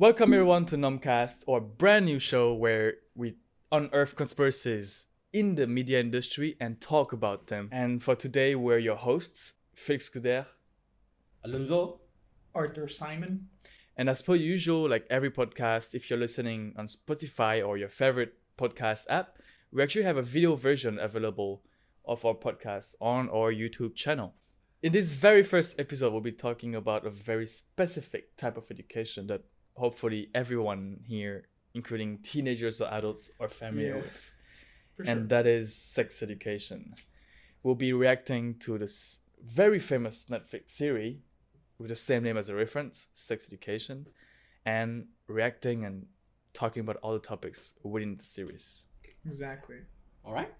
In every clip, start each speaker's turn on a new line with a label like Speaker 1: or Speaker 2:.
Speaker 1: Welcome everyone to NOMCAST, our brand new show where we unearth conspiracies in the media industry and talk about them. And for today, we're your hosts, Felix Couder,
Speaker 2: Alonso,
Speaker 3: Arthur Simon.
Speaker 1: and as per usual, like every podcast, if you're listening on Spotify or your favorite podcast app, we actually have a video version available of our podcast on our YouTube channel. In this very first episode, we'll be talking about a very specific type of education that hopefully everyone here, including teenagers or adults, are familiar with.
Speaker 3: For sure.
Speaker 1: And that is sex education. We'll be reacting to this very famous Netflix series with the same name as a reference, Sex Education, and reacting and talking about all the topics within the series.
Speaker 3: Exactly.
Speaker 2: all right.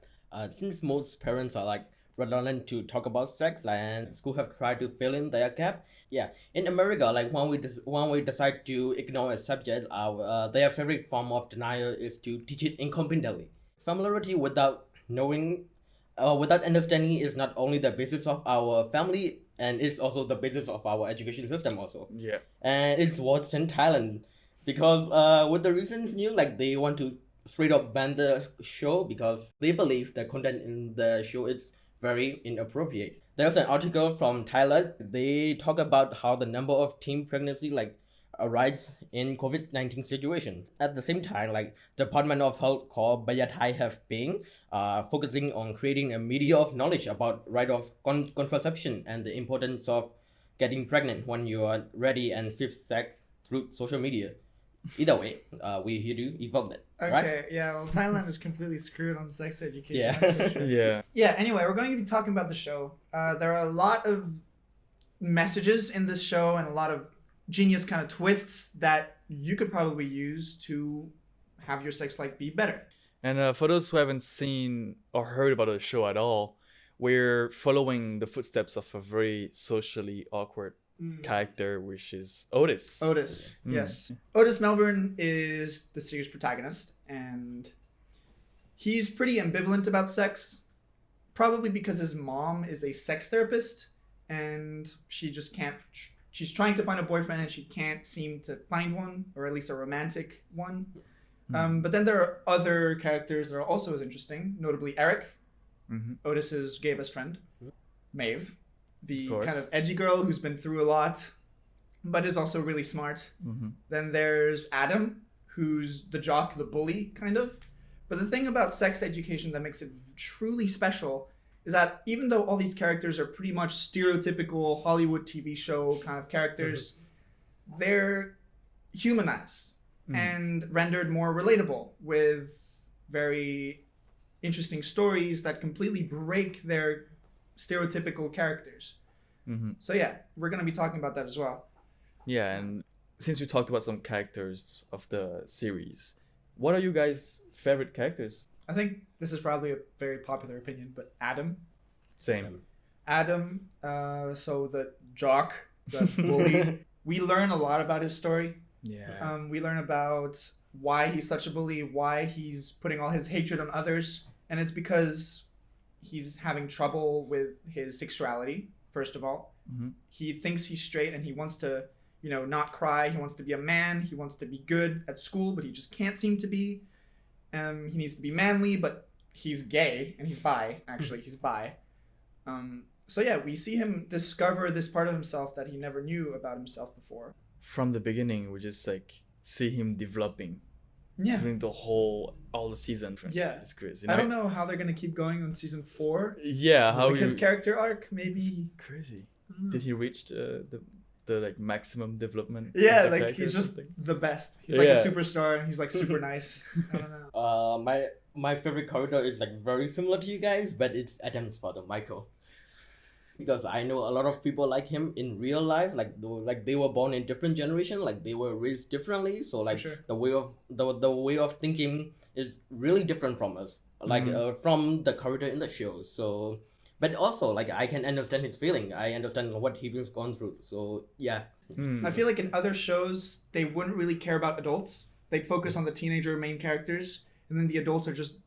Speaker 2: Since most parents are like redundant to talk about sex, and school have tried to fill in their gap. Yeah, in America, like when we decide to ignore a subject, their favorite form of denial is to teach it incompetently. Familiarity without knowing, without understanding is not only the basis of our family, and it's also the basis of our education system also.
Speaker 1: Yeah.
Speaker 2: And it's what's in Thailand, because with the recent news, like they want to straight up ban the show because they believe the content in the show is very inappropriate. There's an article from Thailand. They talk about how the number of teen pregnancy like arise in COVID-19 situations. At the same time, like Department of Health called Bayathai have been focusing on creating a media of knowledge about right of contraception and the importance of getting pregnant when you are ready and safe sex through social media. Either way, we're here to evoke that.
Speaker 3: Okay,
Speaker 2: Right?
Speaker 3: yeah, well, Thailand is completely screwed on sex education.
Speaker 2: Yeah.
Speaker 3: That's for sure.
Speaker 1: Yeah.
Speaker 3: Yeah, anyway, we're going to be talking about the show. There are a lot of messages in this show and a lot of genius kind of twists that you could probably use to have your sex life be better.
Speaker 1: And for those who haven't seen or heard about the show at all, we're following the footsteps of a very socially awkward character, which is Otis.
Speaker 3: Otis,
Speaker 1: Mm.
Speaker 3: yes. Otis Melbourne is the series protagonist, and he's pretty ambivalent about sex, probably because his mom is a sex therapist, and she just can't. She's trying to find a boyfriend, and she can't seem to find one, or at least a romantic one. But then there are other characters that are also as interesting, notably Eric, Otis's gay best friend, Maeve, the kind of edgy girl who's been through a lot, but is also really smart. Then there's Adam, who's the jock, the bully, kind of. But the thing about sex education that makes it truly special is that even though all these characters are pretty much stereotypical Hollywood TV show kind of characters, they're humanized and rendered more relatable with very interesting stories that completely break their stereotypical characters. So yeah, we're going to be talking about that as well.
Speaker 1: Yeah, and since we talked about some characters of the series, what are you guys' favorite characters?
Speaker 3: I think this is probably a very popular opinion, but Adam.
Speaker 1: Same.
Speaker 3: Adam, so the jock, the bully. We learn a lot about his story.
Speaker 1: Yeah.
Speaker 3: We learn about why he's such a bully, why he's putting all his hatred on others, and it's because he's having trouble with his sexuality. First of all, he thinks he's straight and he wants to, not cry. He wants to be a man. He wants to be good at school, but he just can't seem to be. He needs to be manly, but he's gay and he's bi. Actually, he's bi. So yeah, we see him discover this part of himself that he never knew about himself before.
Speaker 1: From the beginning, we just see him developing
Speaker 3: Yeah.
Speaker 1: during all the season.
Speaker 3: Yeah.
Speaker 1: It's crazy.
Speaker 3: I don't know how they're gonna keep going on season 4.
Speaker 1: Yeah, how
Speaker 3: Like his
Speaker 1: you...
Speaker 3: character arc, maybe.
Speaker 1: It's crazy.
Speaker 3: I don't know.
Speaker 1: Did he reach the like maximum development?
Speaker 3: Yeah,
Speaker 1: of the
Speaker 3: like
Speaker 1: character
Speaker 3: he's
Speaker 1: or
Speaker 3: just
Speaker 1: something?
Speaker 3: the best. He's like a
Speaker 1: Yeah.
Speaker 3: superstar and he's like super nice. I don't know.
Speaker 2: My favorite character is like very similar to you guys, but it's Adam's father, Michael. Because I know a lot of people like him in real life, like they were born in different generation, like they were raised differently. So like
Speaker 3: sure.
Speaker 2: the way of thinking is really different from us, like from the character in the show. So, but also like I can understand his feeling. I understand what he's gone through. So yeah.
Speaker 3: I feel like in other shows they wouldn't really care about adults. They'd focus on the teenager main characters, and then the adults are just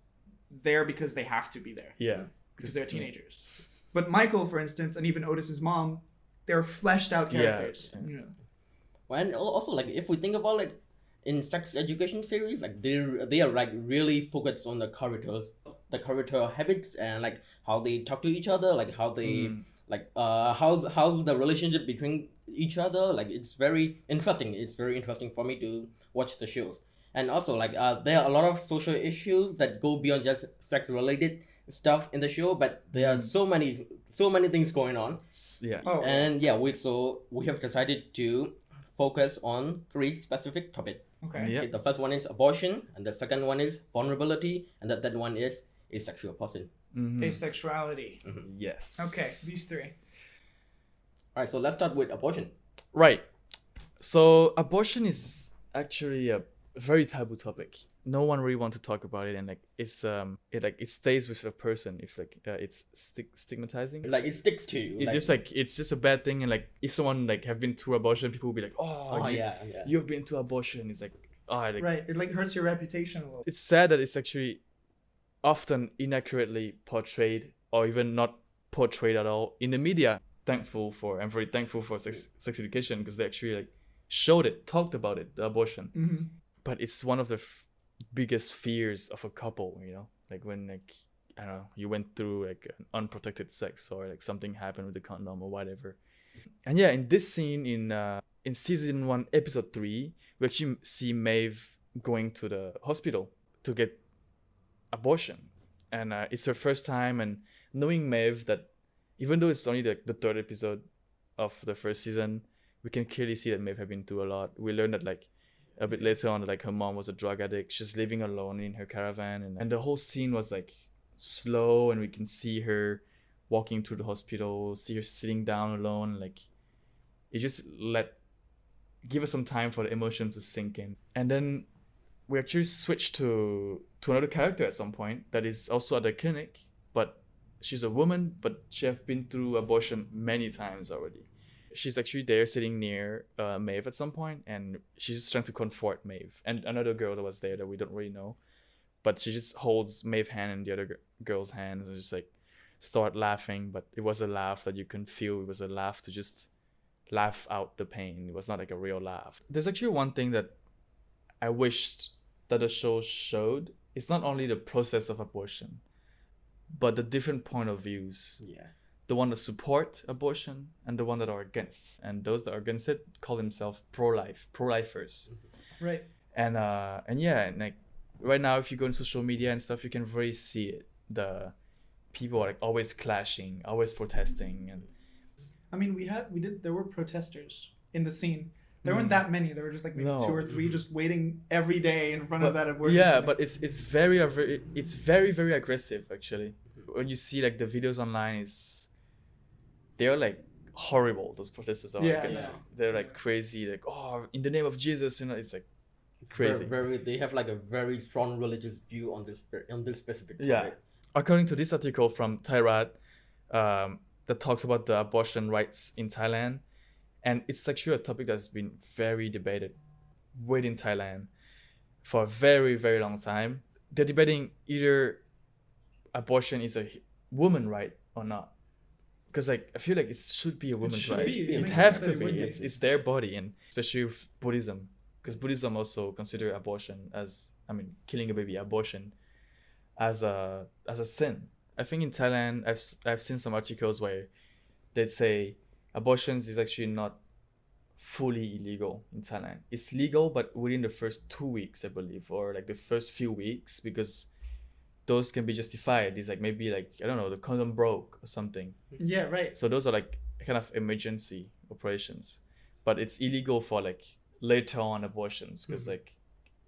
Speaker 3: there because they have to be there.
Speaker 1: Yeah.
Speaker 3: Because they're teenagers. But Michael, for instance, and even Otis's mom, they're fleshed out characters.
Speaker 1: Yeah.
Speaker 2: And also like if we think about like in sex education series, like they are like really focused on the character habits, and like how they talk to each other, like how they like how's the relationship between each other. Like it's very interesting. It's very interesting for me to watch the shows. And also like there are a lot of social issues that go beyond just sex related stuff in the show, but there are so many things going on.
Speaker 1: Yeah.
Speaker 3: Oh,
Speaker 2: And yeah, we have decided to focus on 3 specific topics.
Speaker 3: okay.
Speaker 1: Yeah.
Speaker 2: Okay, the first one is abortion, and the second one is vulnerability, and the third one is asexual person.
Speaker 1: Mhm.
Speaker 3: Asexuality.
Speaker 1: Yes.
Speaker 3: Okay, these 3.
Speaker 2: All right, so let's start with abortion.
Speaker 1: Right. So abortion is actually a very taboo topic. No one really want to talk about it, and like it stays with a person if like it's stigmatizing.
Speaker 2: Like it sticks to you.
Speaker 1: It's just a bad thing, and like if someone like have been through abortion, people will be like,
Speaker 2: oh yeah.
Speaker 1: you've been through abortion. It's like like,
Speaker 3: Right. It like hurts your reputation a little.
Speaker 1: it's sad that it's actually often inaccurately portrayed or even not portrayed at all in the media. I'm very thankful for sex education because they actually like showed it, talked about it, the abortion.
Speaker 3: Mm-hmm.
Speaker 1: But it's one of the biggest fears of a couple, you know, like when like I don't know, you went through like an unprotected sex or like something happened with the condom or whatever. And yeah, in this scene in season 1 episode 3, we actually see Maeve going to the hospital to get abortion, and it's her first time. And knowing Maeve, that even though it's only the 3rd episode of the 1st season, we can clearly see that Maeve had been through a lot. We learned that like a bit later on, like her mom was a drug addict. She's living alone in her caravan, and the whole scene was like slow, and we can see her walking through the hospital, see her sitting down alone. Like it just give us some time for the emotion to sink in. And then we actually switched to another character at some point that is also at the clinic, but she's a woman, but she have been through abortion many times already. She's actually there sitting near Maeve at some point, and she's just trying to comfort Maeve and another girl that was there that we don't really know. But she just holds Maeve's hand and the other girl's hands and just like start laughing. But it was a laugh that you can feel. It was a laugh to just laugh out the pain. It was not like a real laugh. There's actually one thing that I wished that the show showed. It's not only the process of abortion, but the different point of views.
Speaker 2: Yeah.
Speaker 1: The one that support abortion and the one that are against. And those that are against it call themselves pro-lifers.
Speaker 3: Right.
Speaker 1: And yeah, and like right now, if you go on social media and stuff, you can really see it. The people are like always clashing, always protesting, and
Speaker 3: I mean, there were protesters in the scene. There weren't that many. There were just like maybe 2 or 3 just waiting every day in front of that abortion.
Speaker 1: Yeah,
Speaker 3: clinic.
Speaker 1: but it's very very aggressive actually. When you see like the videos online, they're like horrible. Those protesters are they're like crazy, like in the name of Jesus, you know. It's like crazy.
Speaker 2: They have like a very strong religious view on this specific topic.
Speaker 1: Yeah. According to this article from Thairat, that talks about the abortion rights in Thailand, and it's actually a topic that's been very debated within Thailand for a very very long time. They're debating either abortion is a woman right or not, because like I feel like it should be a woman's right. It have to be. It's their body, and especially with Buddhism, because Buddhism also consider abortion as, I mean, killing a baby, abortion as a sin. I think in Thailand, I've seen some articles where they'd say abortions is actually not fully illegal in Thailand. It's legal, but within the first 2 weeks, I believe, or like the first few weeks, because those can be justified. It's like maybe like, I don't know, the condom broke or something.
Speaker 3: Yeah, right.
Speaker 1: So those are like kind of emergency operations, but it's illegal for like later on abortions, because like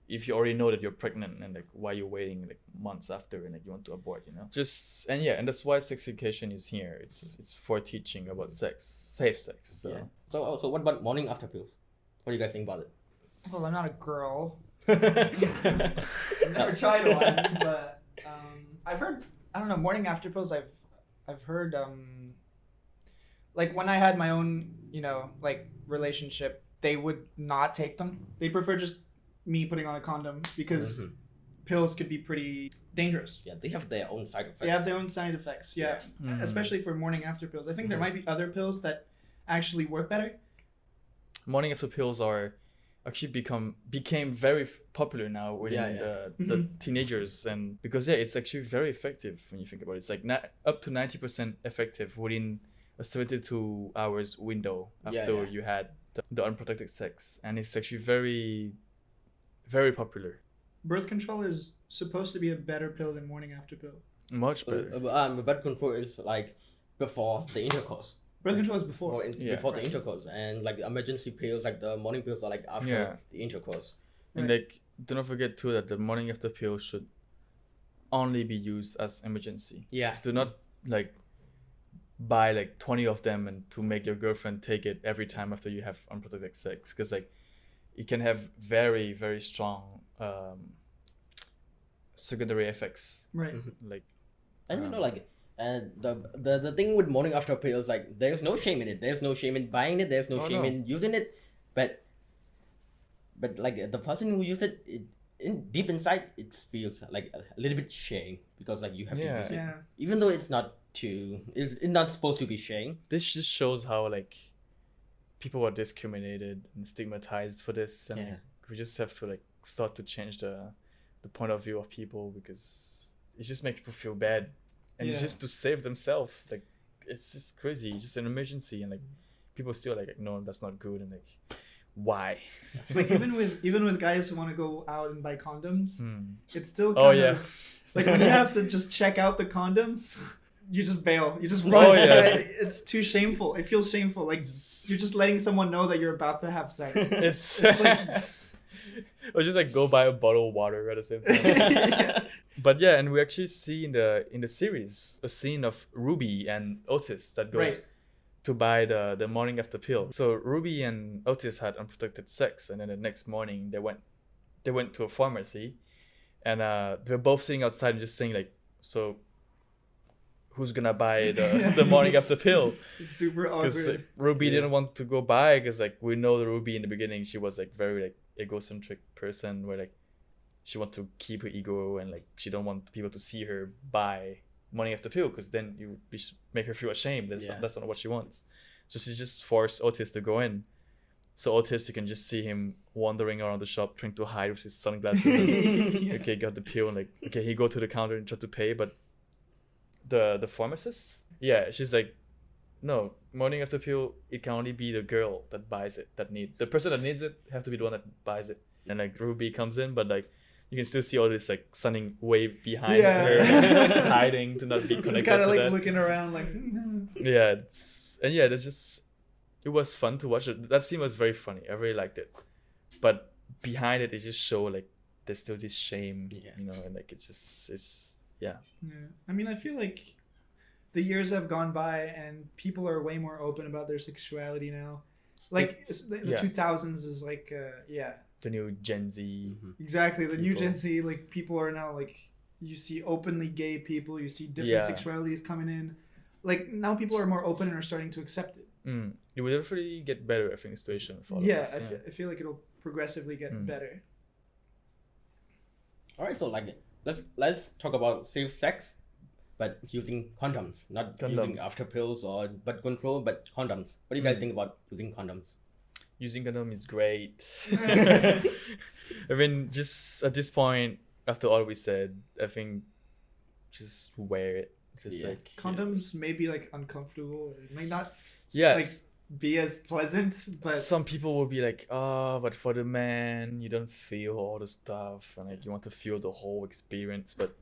Speaker 1: if you already know that you're pregnant, and like why you're waiting like months after and like you want to abort, you know. And that's why sex education is here. It's for teaching about sex, safe sex. So
Speaker 2: Yeah. So what about morning after pills? What do you guys think about it?
Speaker 3: Well, I'm not a girl. I've never tried one, but I've heard, I don't know, morning after pills. I've heard like when I had my own, you know, like relationship, they would not take them. They prefer just me putting on a condom, because pills could be pretty dangerous.
Speaker 2: Yeah, they have their own side effects.
Speaker 3: They have their own side effects, yeah. Especially for morning after pills. I think there might be other pills that actually work better.
Speaker 1: Morning after pills are actually became very popular now within the teenagers, and because it's actually very effective when you think about it. It's like up to 90% effective within a 72 hours window after you had the unprotected sex, and it's actually very, very popular.
Speaker 3: Birth control is supposed to be a better pill than morning after pill.
Speaker 1: Much better.
Speaker 2: Birth control is like before the intercourse.
Speaker 3: Birth control is before.
Speaker 2: Before the intercourse, and like the emergency pills, like the morning pills, are like after the intercourse.
Speaker 1: And like, do not forget too that the morning after pill should only be used as emergency.
Speaker 2: Yeah.
Speaker 1: Do not like buy like 20 of them and to make your girlfriend take it every time after you have unprotected sex, because like it can have very, very strong secondary effects.
Speaker 3: Right.
Speaker 1: Like,
Speaker 2: and you know, like. And the thing with morning after pills, like there's no shame in it. There's no shame in buying it. There's no shame in using it. But like the person who uses it, deep inside, it feels like a little bit shame, because like you have to use it, even though it's not supposed to be shame.
Speaker 1: This just shows how like people are discriminated and stigmatized for this, and like, we just have to like start to change the point of view of people, because it just makes people feel bad. And it's just to save themselves. Like, it's just crazy. It's just an emergency, and like people still like, no, that's not good, and like, why?
Speaker 3: Like even with guys who want to go out and buy condoms, it's still kind of like when you have to just check out the condom, you just bail. You just run. It's too shameful. It feels shameful. Like you're just letting someone know that you're about to have sex. It's like.
Speaker 1: Or just like go buy a bottle of water at the same time. But yeah, and we actually see in the series a scene of Ruby and Otis that goes to buy the morning after pill. So Ruby and Otis had unprotected sex, and then the next morning they went to a pharmacy, and they're both sitting outside and just saying like, so who's gonna buy the morning after pill?
Speaker 3: Super awkward.
Speaker 1: Because like, Ruby didn't want to go buy, because like we know the Ruby in the beginning, she was like very like egocentric person, where like she want to keep her ego, and like she don't want people to see her buy morning after pill, because then you make her feel ashamed. That's not what she wants. So she just forced Otis to go in. So Otis, you can just see him wandering around the shop trying to hide with his sunglasses. Okay, got the pill, and like okay, he go to the counter and try to pay, but the pharmacist, she's like, no, morning after pill, it can only be the girl that buys it, the person that needs it have to be the one that buys it. And like Ruby comes in, but like you can still see all this like standing way behind her, hiding to not be connected. It's
Speaker 3: kind of like looking around like.
Speaker 1: It was fun to watch. That scene was very funny. I really liked it, but behind it just show like there's still this shame, you know, and like it's.
Speaker 3: I mean, I feel like the years have gone by and people are way more open about their sexuality now. Like the 2000s is like
Speaker 1: the new Gen Z.
Speaker 3: Exactly, the new Gen Z. Like people are now like, you see openly gay people, you see different sexualities coming in. Like now people are more open and are starting to accept it.
Speaker 1: It will definitely get better, I think, situation for all of us.
Speaker 3: I feel like it'll progressively get better.
Speaker 2: All right, so like let's talk about safe sex, but using condoms, not using after pills or birth control, but condoms. What do you guys think about using condoms?
Speaker 1: Using condom is great. I mean, just at this point, after all we said, I think just wear it. Just like
Speaker 3: condoms may be like uncomfortable. It may not like be as pleasant, but
Speaker 1: some people will be like, but for the man, you don't feel all the stuff, and like you want to feel the whole experience, but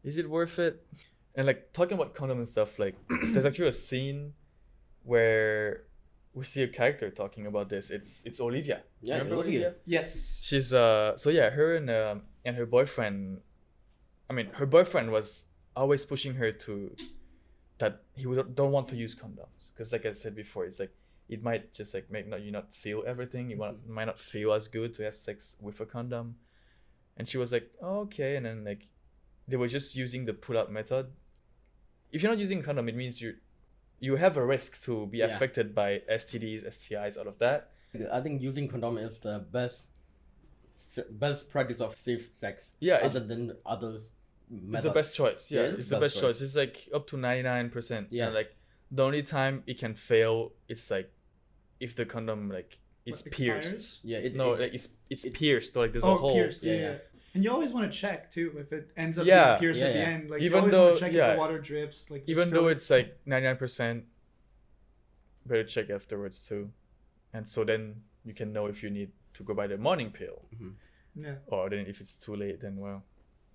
Speaker 1: is it worth it? And like talking about condom and stuff, like there's actually a scene where we see a character talking about this. It's Olivia.
Speaker 2: Yeah,
Speaker 1: remember Olivia?
Speaker 3: Yes.
Speaker 1: She's her and her boyfriend. I mean, her boyfriend was always pushing her to that he don't want to use condoms, because like I said before, it's like it might just like make you not feel everything. You might not feel as good to have sex with a condom. And she was like, oh, okay. And then like they were just using the pull-out method. If you're not using a condom, it means you have a risk to be affected by STDs, STIs, all of that.
Speaker 2: I think using condom is the best practice of safe sex.
Speaker 1: Yeah,
Speaker 2: other than others.
Speaker 1: It's the best choice. It's the best choice. It's like up to 99%.
Speaker 2: Yeah.
Speaker 1: And like the only time it can fail, it's like if the condom like it's
Speaker 3: what,
Speaker 1: pierced.
Speaker 3: expires?
Speaker 2: Yeah,
Speaker 1: It's pierced. So like there's a
Speaker 3: Oh,
Speaker 1: hole.
Speaker 3: pierced.
Speaker 2: Yeah,
Speaker 3: Yeah,
Speaker 2: yeah.
Speaker 3: yeah. And you always want to check too if it ends up
Speaker 1: Yeah.
Speaker 3: being pierced
Speaker 2: Yeah,
Speaker 3: at the
Speaker 2: yeah.
Speaker 3: end. Like
Speaker 1: Even
Speaker 3: you always
Speaker 1: though-
Speaker 3: want to check if
Speaker 1: yeah.
Speaker 3: the water drips. Like just
Speaker 1: Even
Speaker 3: fill
Speaker 1: though
Speaker 3: it.
Speaker 1: it's like 99%, better check afterwards too, and so then you can know if you need to go buy the morning pill,
Speaker 3: Yeah.
Speaker 1: or then if it's too late, then well,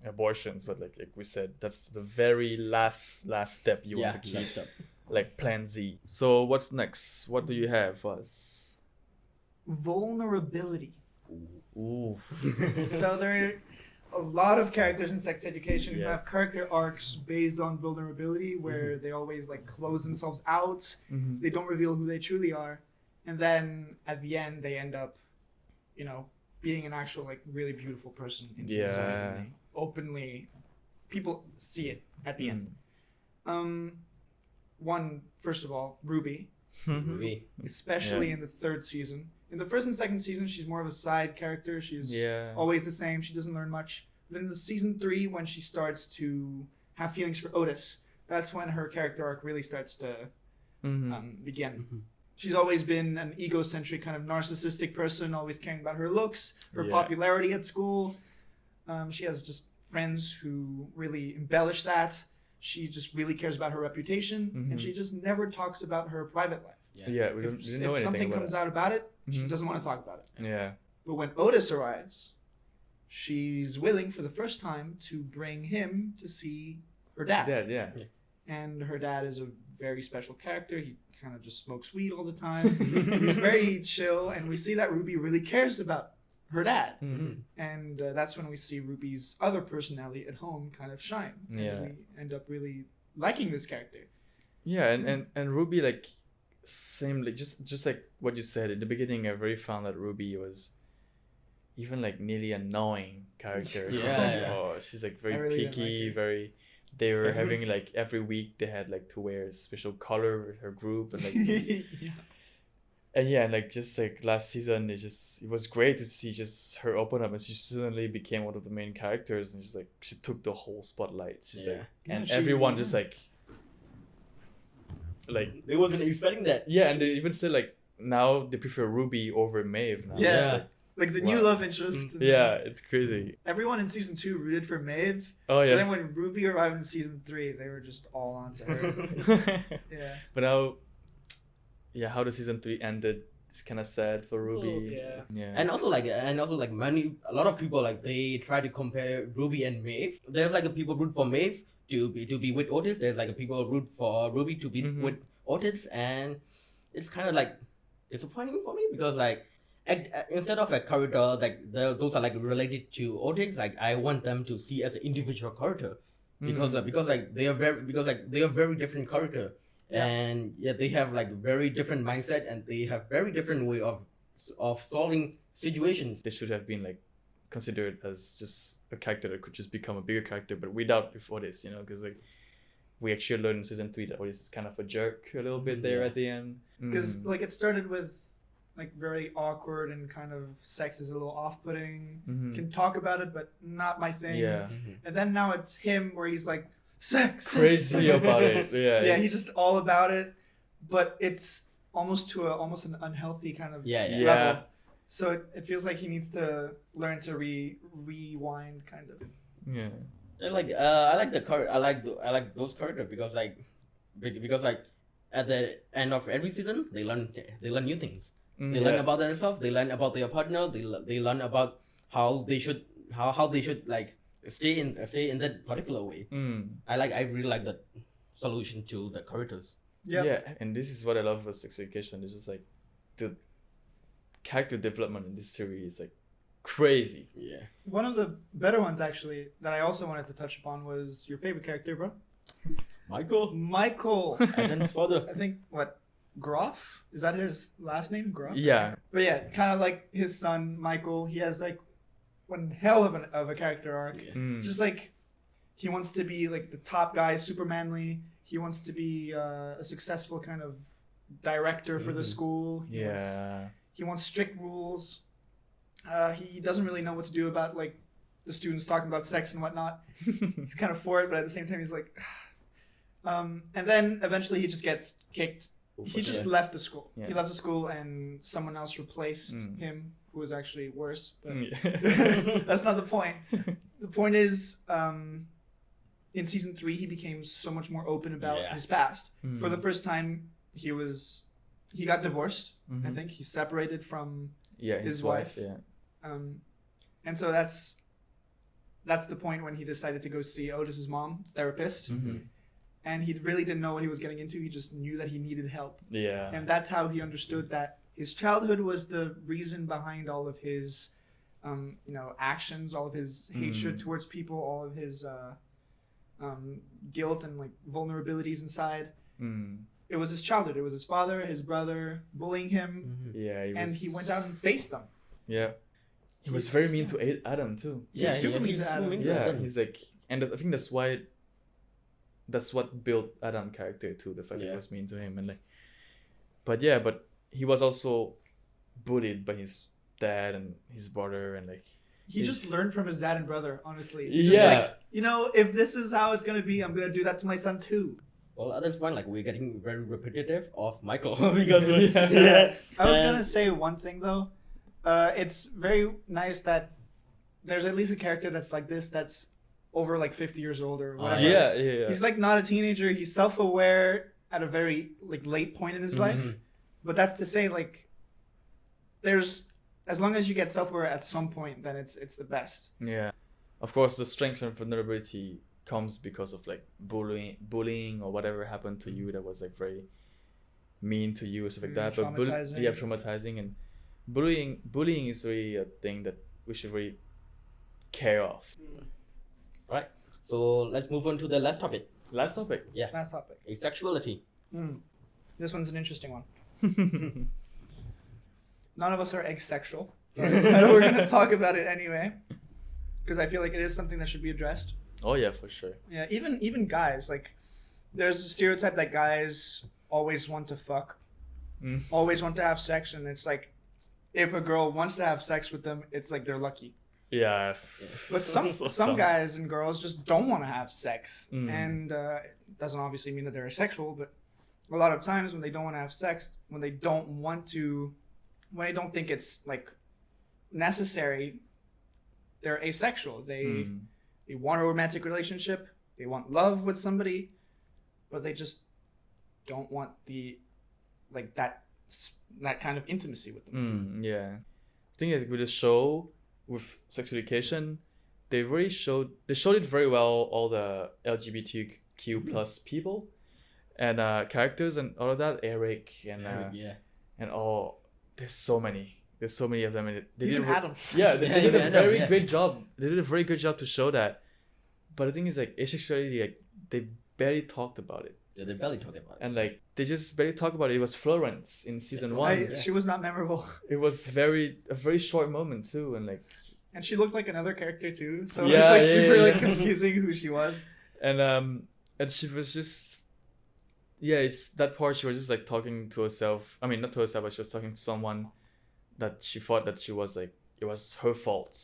Speaker 1: abortions. But like we said, that's the very last step you want to keep,
Speaker 2: last step.
Speaker 1: like Plan Z. So what's next? What do you have for us?
Speaker 3: Vulnerability.
Speaker 1: Ooh.
Speaker 3: So there are a lot of characters in sex education who
Speaker 1: Yeah.
Speaker 3: have character arcs based on vulnerability where they always like close themselves out.
Speaker 1: Mhm.
Speaker 3: They don't reveal who they truly are. And then at the end they end up, you know, being an actual like really beautiful person
Speaker 1: Yeah.
Speaker 3: inside. And they openly people see it at the end. One, first of all, Ruby,
Speaker 2: Movie.
Speaker 3: especially
Speaker 1: Yeah.
Speaker 3: in the third season. In the first and second season, she's more of a side character. She's
Speaker 1: Yeah.
Speaker 3: always the same. She doesn't learn much. Then the season 3, when she starts to have feelings for Otis, that's when her character arc really starts to
Speaker 1: Mhm.
Speaker 3: begin.
Speaker 2: Mhm.
Speaker 3: She's always been an egocentric kind of narcissistic person, always caring about her looks, her
Speaker 1: Yeah.
Speaker 3: popularity at school. She has just friends who really embellish that. She just really cares about her reputation,
Speaker 1: Mhm.
Speaker 3: and she just never talks about her private life.
Speaker 1: Yeah, we didn't know
Speaker 3: If
Speaker 1: anything
Speaker 3: something
Speaker 1: about
Speaker 3: comes
Speaker 1: it.
Speaker 3: out about it, she
Speaker 1: Mhm.
Speaker 3: doesn't want to talk about it.
Speaker 1: Yeah.
Speaker 3: But when Otis arrives, she's willing for the first time to bring him to see her dad.
Speaker 1: Dad, yeah.
Speaker 3: And her dad is a very special character. He kind of just smokes weed all the time. He's very chill, and we see that Ruby really cares about her dad.
Speaker 1: Mhm.
Speaker 3: And that's when we see Ruby's other personality at home kind of shine. And
Speaker 1: Yeah.
Speaker 3: we end up really liking this character.
Speaker 1: Yeah, and Ruby, like, same, like just like what you said in the beginning, I really found that Ruby was even like nearly annoying character.
Speaker 2: Yeah,
Speaker 1: Like,
Speaker 2: yeah.
Speaker 1: oh, she's like
Speaker 3: I
Speaker 1: very
Speaker 3: really didn't
Speaker 1: picky,
Speaker 3: like her.
Speaker 1: very. They were having like every week they had like to wear a special color with her group and like
Speaker 3: Yeah.
Speaker 1: and like just like last season it was great to see just her open up, and she suddenly became one of the main characters, and just like she took the whole spotlight. She's
Speaker 2: Yeah.
Speaker 1: like,
Speaker 3: Yeah,
Speaker 1: and
Speaker 3: she-
Speaker 1: everyone
Speaker 3: yeah.
Speaker 1: just like
Speaker 2: They wasn't expecting that.
Speaker 1: yeah, and they even said like now they prefer Ruby over Maeve now.
Speaker 3: Yeah.
Speaker 1: It's like,
Speaker 3: Like the new
Speaker 1: Wow.
Speaker 3: love interest. and
Speaker 1: yeah, it's crazy.
Speaker 3: Everyone in season 2 rooted for Maeve.
Speaker 1: Oh
Speaker 3: And then
Speaker 1: yeah.
Speaker 3: when Ruby arrived in season 3, they were just all onto her. Yeah.
Speaker 1: But now, yeah, how the season 3 ended is kind of sad for Ruby.
Speaker 3: yeah.
Speaker 1: Yeah.
Speaker 2: And also like a lot of people like they try to compare Ruby and Maeve. There's like a people root for Maeve to be with Otis. There's like a people root for Ruby to be
Speaker 1: Mhm.
Speaker 2: with Otis, and it's kind of like disappointing for me because like instead of a character like those are like related to Otis, like I want them to see as an individual character because they are very different character.
Speaker 3: Yeah.
Speaker 2: And yeah, they have like very different mindset, and they have very different way of solving situations.
Speaker 1: They should have been like considered as just a character that could just become a bigger character, but without with Otis, you know, because like we actually learned in season 3 that Otis is kind of a jerk a little bit there
Speaker 2: Yeah.
Speaker 1: at the end.
Speaker 3: Because
Speaker 1: Mm.
Speaker 3: like it started with like very awkward and kind of sex is a little off-putting.
Speaker 1: Mhm.
Speaker 3: Can talk about it, but not my thing.
Speaker 1: Yeah.
Speaker 3: And then now it's him where he's like sex.
Speaker 1: Crazy about it. Yeah.
Speaker 3: Yeah,
Speaker 1: it's-
Speaker 3: he's just all about it, but it's almost almost an unhealthy kind of
Speaker 2: Yeah, yeah.
Speaker 1: Yeah.
Speaker 3: level. So it feels like he needs to learn to rewind kind of.
Speaker 1: yeah.
Speaker 2: And like I like the I like those characters because like at the end of every season they learn new things.
Speaker 1: Mm,
Speaker 2: They
Speaker 1: yeah.
Speaker 2: learn about themselves. They learn about their partner. They learn about how they should like stay in that particular way.
Speaker 1: Mm.
Speaker 2: I really like the solution to the characters.
Speaker 3: Yep.
Speaker 1: Yeah, and this is what I love about sex education. It's just like the character development in this series is like crazy.
Speaker 2: Yeah.
Speaker 3: One of the better ones actually that I also wanted to touch upon was your favorite character, bro.
Speaker 2: Michael.
Speaker 3: Michael.
Speaker 2: And then his father.
Speaker 3: I think Groff? Is that his last name? Groff?
Speaker 1: Yeah.
Speaker 3: But yeah, kind of like his son Michael. He has like one hell of a character arc.
Speaker 2: Yeah.
Speaker 1: Mm.
Speaker 3: Just like he wants to be like the top guy, super manly. He wants to be a successful kind of director for the
Speaker 2: Mhm.
Speaker 3: school.
Speaker 1: Yeah.
Speaker 3: He wants strict rules. He doesn't really know what to do about like the students talking about sex and whatnot. He's kind of for it, but at the same time he's like, and then eventually he just gets kicked He just
Speaker 2: Yeah.
Speaker 3: left the school.
Speaker 1: Yeah.
Speaker 3: He left the school and someone else replaced
Speaker 1: Mm.
Speaker 3: him, who was actually worse. But
Speaker 1: Yeah.
Speaker 3: that's not the point. The point is, in season 3, he became so much more open about
Speaker 2: Yeah.
Speaker 3: his past.
Speaker 1: Mm.
Speaker 3: For the first time, he got divorced. I
Speaker 1: Mhm.
Speaker 3: think he separated from,
Speaker 1: Yeah,
Speaker 3: his wife.
Speaker 1: Yeah.
Speaker 3: and so that's the point when he decided to go see Otis's mom, therapist,
Speaker 1: Mhm.
Speaker 3: and he really didn't know what he was getting into. He just knew that he needed help,
Speaker 1: Yeah.
Speaker 3: and that's how he understood that his childhood was the reason behind all of his, actions, all of his hatred towards people, all of his guilt and like vulnerabilities inside.
Speaker 1: Mm.
Speaker 3: It was his childhood. It was his father, his brother bullying him,
Speaker 1: Yeah.
Speaker 3: and he went out and faced them.
Speaker 1: Yeah. He was very mean to Adam too.
Speaker 3: He's super mean to Adam.
Speaker 1: Yeah, he's like, and I think that's why. That's what built Adam's character too. The fact that he
Speaker 2: Yeah.
Speaker 1: was mean to him and like, but he was also bullied by his dad and his brother and like.
Speaker 3: He just learned from his dad and brother, honestly.
Speaker 1: Yeah.
Speaker 3: Just like, if this is how it's gonna be, I'm gonna do that to my son too.
Speaker 2: Well, at this point, like we're getting very repetitive of Michael because
Speaker 1: Yeah.
Speaker 3: I was
Speaker 2: And-
Speaker 3: gonna say one thing though. It's very nice that there's at least a character that's like this, that's over like 50 years old or whatever.
Speaker 1: Yeah.
Speaker 3: He's like not a teenager. He's self-aware at a very like late point in his life.
Speaker 2: Mhm.
Speaker 3: But that's to say, like, there's as long as you get self-aware at some point, then it's the best.
Speaker 1: Yeah. Of course, the strength and vulnerability comes because of like bullying or whatever happened to you that was like very mean to you or stuff like that. But
Speaker 3: Traumatizing.
Speaker 1: traumatizing, and bullying is really a thing that we should really care of.
Speaker 2: Right. So let's move on to the last topic.
Speaker 1: Last topic.
Speaker 3: Last topic.
Speaker 2: Asexuality.
Speaker 3: This one's an interesting one. None of us are asexual. But we're gonna talk about it anyway, because I feel like it is something that should be addressed.
Speaker 1: Oh yeah, for sure.
Speaker 3: Yeah, even guys, like, there's a stereotype that guys always want to fuck,
Speaker 1: Mm.
Speaker 3: always want to have sex, and it's like, if a girl wants to have sex with them, it's like they're lucky.
Speaker 1: Yeah.
Speaker 3: But some guys and girls just don't want to have sex,
Speaker 1: Mm.
Speaker 3: and it doesn't obviously mean that they're asexual, but a lot of times when they don't want to have sex, when they don't think it's like necessary, they're asexual. They want a romantic relationship, they want love with somebody, but they just don't want that kind of intimacy with them.
Speaker 1: Yeah. I think it's with the show with sex education, they showed it very well, all the LGBTQ plus people and characters and all of that, Eric and and all. There's so many of them, and they
Speaker 3: Even
Speaker 1: did
Speaker 3: Adam.
Speaker 1: yeah they
Speaker 2: Yeah,
Speaker 1: did
Speaker 2: even
Speaker 1: a
Speaker 2: Adam,
Speaker 1: very
Speaker 2: yeah.
Speaker 1: great job. They did a very good job to show that. But the thing is, like, asexuality, like, they barely talked about it,
Speaker 2: Yeah, they barely talk about it.
Speaker 1: and like they just barely talked about it. It was Florence in season one.
Speaker 3: She was not memorable.
Speaker 1: It was a very short moment too, and like.
Speaker 3: And she looked like another character too, so
Speaker 1: Yeah,
Speaker 3: it's like
Speaker 1: yeah,
Speaker 3: super
Speaker 1: yeah.
Speaker 3: like confusing who she was.
Speaker 1: And she was just, it's that part. She was just like talking to herself. I mean, not to herself, but she was talking to someone that she thought that she was like, it was her fault,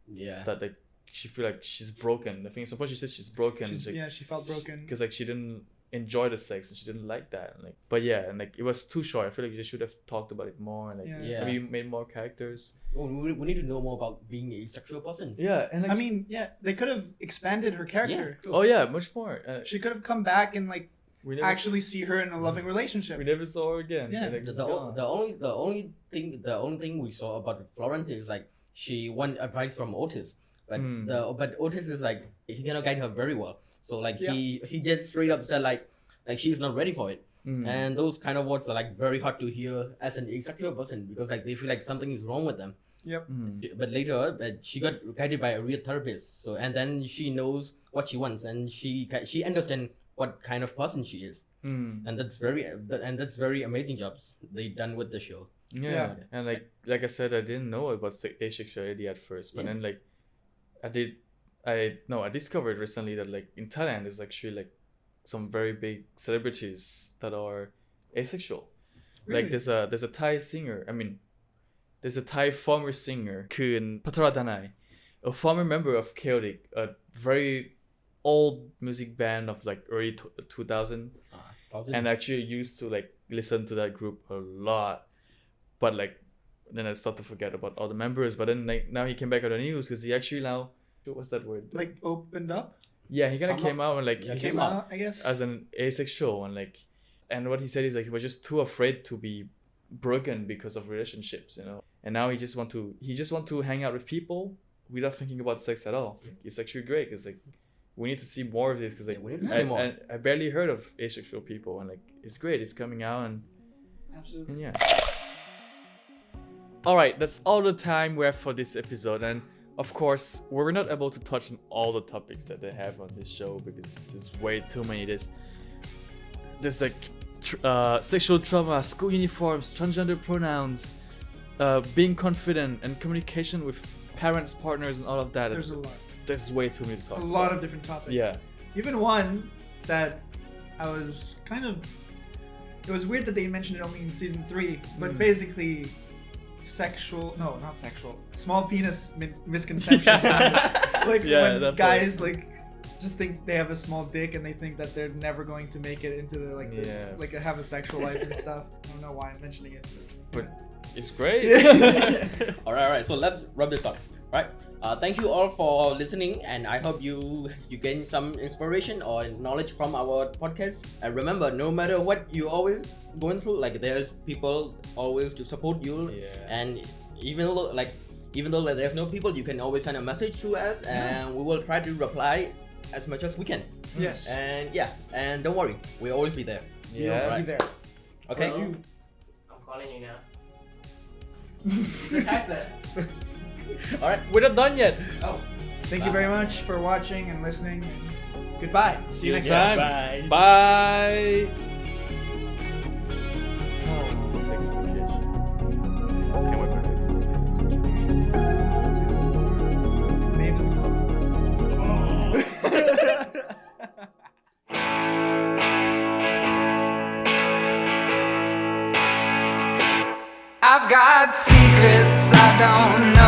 Speaker 2: Yeah.
Speaker 1: that like she feel like she's broken. I think at some point she said she's broken.
Speaker 3: She felt broken.
Speaker 1: Because like she didn't enjoy the sex and she didn't like that. And, like, but yeah, and like it was too short. I feel like they should have talked about it more. And, like
Speaker 3: Yeah.
Speaker 1: maybe made more characters.
Speaker 2: Oh, we need to know more about being a sexual person.
Speaker 1: Yeah, and like,
Speaker 3: I mean, they could have expanded her character.
Speaker 2: Yeah.
Speaker 1: oh yeah, much more.
Speaker 3: She could have come back and like
Speaker 1: We never
Speaker 3: actually see her in a loving relationship.
Speaker 1: we never saw her again.
Speaker 3: Yeah.
Speaker 1: And, like,
Speaker 2: The only thing we saw about Florence is like she want advice from Otis, but but Otis is like he cannot guide her very well. So like he just straight up said like she's not ready for it. And those kind of words are like very hard to hear as an asexual person because like they feel like something is wrong with them. But later, she got guided by a real therapist. So and then she knows what she wants and she understands what kind of person she is. And that's very amazing jobs they done with the show.
Speaker 1: Yeah. And like I said, I didn't know about asexuality at first, but then like I discovered recently that like in Thailand there's actually like some very big celebrities that are asexual.
Speaker 3: Really?
Speaker 1: Like there's a Thai singer. I mean, there's a Thai former singer, Kun Pattaradanai, a former member of Chaotic, a very old music band of like early 2000, and actually used to like listened to that group a lot, but like then I start to forget about all the members. But then like now he came back on the news because he actually now, what's that word?
Speaker 3: Like opened up.
Speaker 1: Yeah, he kind of
Speaker 2: Come
Speaker 1: came out and like
Speaker 2: Yeah,
Speaker 1: he
Speaker 3: Came
Speaker 2: came
Speaker 3: out, I guess.
Speaker 1: as an asexual and what he said is like he was just too afraid to be broken because of relationships, you know. And now he just want to hang out with people without thinking about sex at all. It's actually great because like we need to see more of this because like
Speaker 2: Yeah, we need to see more.
Speaker 1: I barely heard of asexual people and like it's great. It's coming out and
Speaker 3: Absolutely.
Speaker 1: yeah. All right, that's all the time we have for this episode, and of course we're not able to touch on all the topics that they have on this show because there's way too many. There's like sexual trauma, school uniforms, transgender pronouns, being confident, and communication with parents, partners, and all of that.
Speaker 3: There's a lot.
Speaker 1: There's way too many to talk
Speaker 3: A
Speaker 1: about.
Speaker 3: lot of different topics.
Speaker 1: Yeah.
Speaker 3: Even one that I was kind of. It was weird that they mentioned it only in season 3, but basically, not sexual, small penis misconception. Like
Speaker 1: Yeah,
Speaker 3: when
Speaker 1: that
Speaker 3: guys like just think they have a small dick and they think that they're never going to make it into the
Speaker 1: Yeah.
Speaker 3: like have a sexual life and stuff. I don't know why I'm mentioning it.
Speaker 1: But it's great.
Speaker 2: All right. So let's wrap this up. Right. Thank you all for listening, and I hope you gain some inspiration or knowledge from our podcast. And remember, no matter what you always going through, like there's people always to support you.
Speaker 1: Yeah.
Speaker 2: And even though there's no people, you can always send a message to us, and we will try to reply as much as we can.
Speaker 3: Yes.
Speaker 2: And yeah, and don't worry, we'll always be there.
Speaker 1: Yeah.
Speaker 3: Be there.
Speaker 2: Okay.
Speaker 3: For you.
Speaker 4: I'm calling you now. It's a text it.
Speaker 2: All right.
Speaker 1: We're not done yet.
Speaker 4: Oh.
Speaker 3: Thank you very much for watching and listening. Goodbye. See you next
Speaker 1: Yeah.
Speaker 3: time.
Speaker 2: Bye.
Speaker 1: Bye. Oh, sex education. Can't wait for the next season.
Speaker 3: Maeve is
Speaker 5: I've got secrets I don't know.